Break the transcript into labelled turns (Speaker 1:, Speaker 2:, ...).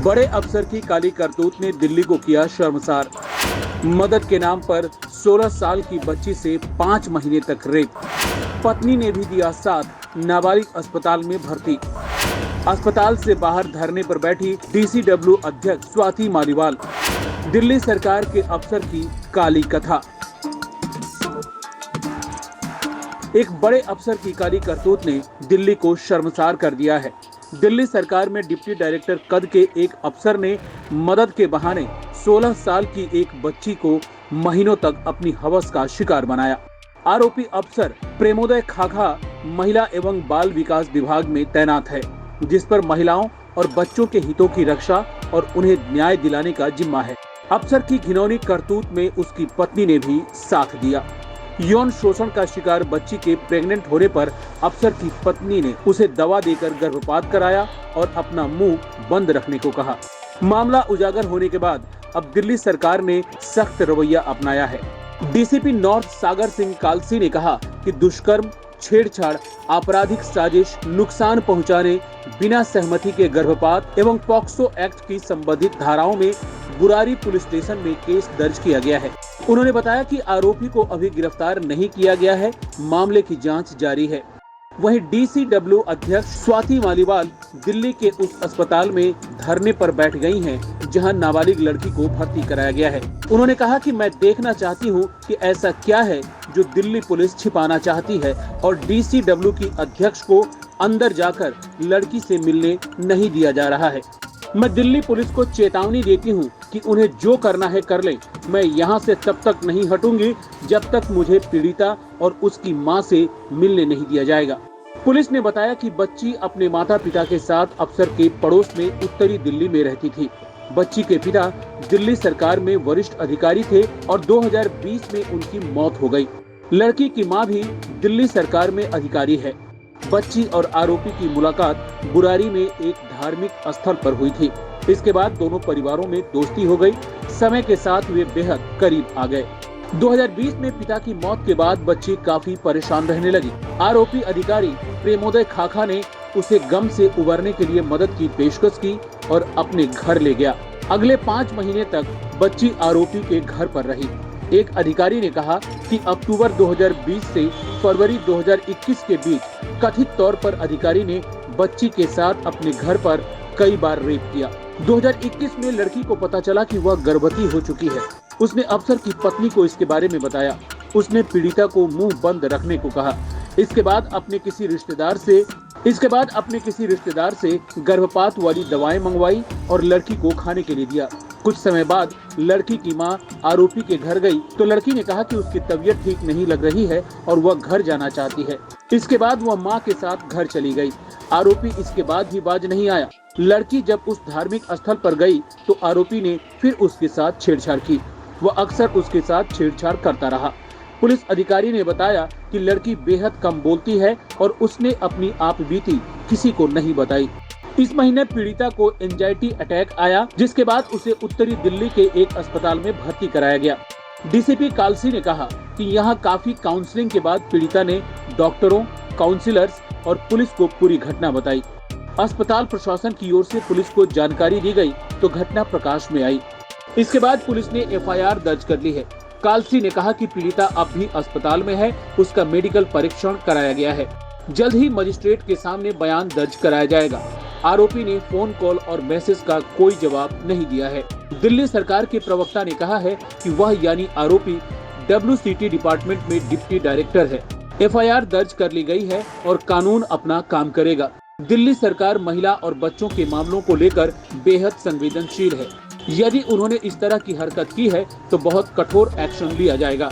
Speaker 1: बड़े अफसर की काली करतूत ने दिल्ली को किया शर्मसार। मदद के नाम पर 16 साल की बच्ची से 5 महीने तक रेप। पत्नी ने भी दिया साथ, नाबालिग अस्पताल में भर्ती। अस्पताल से बाहर धरने पर बैठी डीसीडब्ल्यू अध्यक्ष स्वाति मालीवाल। दिल्ली सरकार के अफसर की काली कथा। एक बड़े अफसर की काली करतूत ने दिल्ली को शर्मसार कर दिया है। दिल्ली सरकार में डिप्टी डायरेक्टर कद के एक अफसर ने मदद के बहाने 16 साल की एक बच्ची को महीनों तक अपनी हवस का शिकार बनाया। आरोपी अफसर प्रेमोदय खाखा महिला एवं बाल विकास विभाग में तैनात है, जिस पर महिलाओं और बच्चों के हितों की रक्षा और उन्हें न्याय दिलाने का जिम्मा है। अफसर की घिनौनी करतूत में उसकी पत्नी ने भी साथ दिया। यौन शोषण का शिकार बच्ची के प्रेग्नेंट होने पर अफसर की पत्नी ने उसे दवा देकर गर्भपात कराया और अपना मुंह बंद रखने को कहा। मामला उजागर होने के बाद अब दिल्ली सरकार ने सख्त रवैया अपनाया है। डीसीपी नॉर्थ सागर सिंह कालसी ने कहा कि दुष्कर्म, छेड़छाड़, आपराधिक साजिश, नुकसान पहुंचाने, बिना सहमति के गर्भपात एवं पॉक्सो एक्ट की संबंधित धाराओं में बुरारी पुलिस स्टेशन में केस दर्ज किया गया है। उन्होंने बताया कि आरोपी को अभी गिरफ्तार नहीं किया गया है, मामले की जांच जारी है। वहीं डीसीडब्ल्यू अध्यक्ष स्वाति मालीवाल दिल्ली के उस अस्पताल में धरने पर बैठ गई हैं, जहां नाबालिग लड़की को भर्ती कराया गया है। उन्होंने कहा कि मैं देखना चाहती हूं कि ऐसा क्या है जो दिल्ली पुलिस छिपाना चाहती है और डीसीडब्ल्यू की अध्यक्ष को अंदर जाकर लड़की से मिलने नहीं दिया जा रहा है। मैं दिल्ली पुलिस को चेतावनी देती हूं कि उन्हें जो करना है कर लें। मैं यहां से तब तक नहीं हटूंगी जब तक मुझे पीड़िता और उसकी मां से मिलने नहीं दिया जाएगा। पुलिस ने बताया कि बच्ची अपने माता पिता के साथ अफसर के पड़ोस में उत्तरी दिल्ली में रहती थी। बच्ची के पिता दिल्ली सरकार में वरिष्ठ अधिकारी थे और 2020 में उनकी मौत हो गई। लड़की की मां भी दिल्ली सरकार में अधिकारी है। बच्ची और आरोपी की मुलाकात बुरारी में एक धार्मिक स्थल पर हुई थी। इसके बाद दोनों परिवारों में दोस्ती हो गई। समय के साथ वे बेहद करीब आ गए। 2020 में पिता की मौत के बाद बच्ची काफी परेशान रहने लगी। आरोपी अधिकारी प्रेमोदय खाखा ने उसे गम से उबरने के लिए मदद की पेशकश की और अपने घर ले गया। अगले 5 महीने तक बच्ची आरोपी के घर पर रही। एक अधिकारी ने कहा कि अक्टूबर 2020 से फरवरी 2021 के बीच कथित तौर पर अधिकारी ने बच्ची के साथ अपने घर पर कई बार रेप किया। 2021 में लड़की को पता चला कि वह गर्भवती हो चुकी है। उसने अफसर की पत्नी को इसके बारे में बताया। उसने पीड़िता को मुंह बंद रखने को कहा। इसके बाद अपने किसी रिश्तेदार से गर्भपात वाली दवाएं मंगवाई और लड़की को खाने के लिए दिया। कुछ समय बाद लड़की की मां आरोपी के घर गई तो लड़की ने कहा कि उसकी तबीयत ठीक नहीं लग रही है और वह घर जाना चाहती है। इसके बाद वह मां के साथ घर चली गई। आरोपी इसके बाद भी बाज नहीं आया। लड़की जब उस धार्मिक स्थल पर गई तो आरोपी ने फिर उसके साथ छेड़छाड़ की। वह अक्सर उसके साथ छेड़छाड़ करता रहा। पुलिस अधिकारी ने बताया कि लड़की बेहद कम बोलती है और उसने अपनी आप बीती किसी को नहीं बताई। इस महीने पीड़िता को एंजाइटी अटैक आया, जिसके बाद उसे उत्तरी दिल्ली के एक अस्पताल में भर्ती कराया गया। डीसीपी कालसी ने कहा कि यहाँ काफी काउंसलिंग के बाद पीड़िता ने डॉक्टरों, काउंसलर्स और पुलिस को पूरी घटना बताई। अस्पताल प्रशासन की ओर से पुलिस को जानकारी दी गई तो घटना प्रकाश में आई। इसके बाद पुलिस ने एफआईआर दर्ज कर ली है। कालसी ने कहा कि पीड़िता अब भी अस्पताल में है, उसका मेडिकल परीक्षण कराया गया है। जल्द ही मजिस्ट्रेट के सामने बयान दर्ज कराया जाएगा। आरोपी ने फोन कॉल और मैसेज का कोई जवाब नहीं दिया है। दिल्ली सरकार के प्रवक्ता ने कहा है कि वह यानी आरोपी WCT डिपार्टमेंट में डिप्टी डायरेक्टर है। एफआईआर दर्ज कर ली गई है और कानून अपना काम करेगा। दिल्ली सरकार महिला और बच्चों के मामलों को लेकर बेहद संवेदनशील है। यदि उन्होंने इस तरह की हरकत की है तो बहुत कठोर एक्शन लिया जाएगा।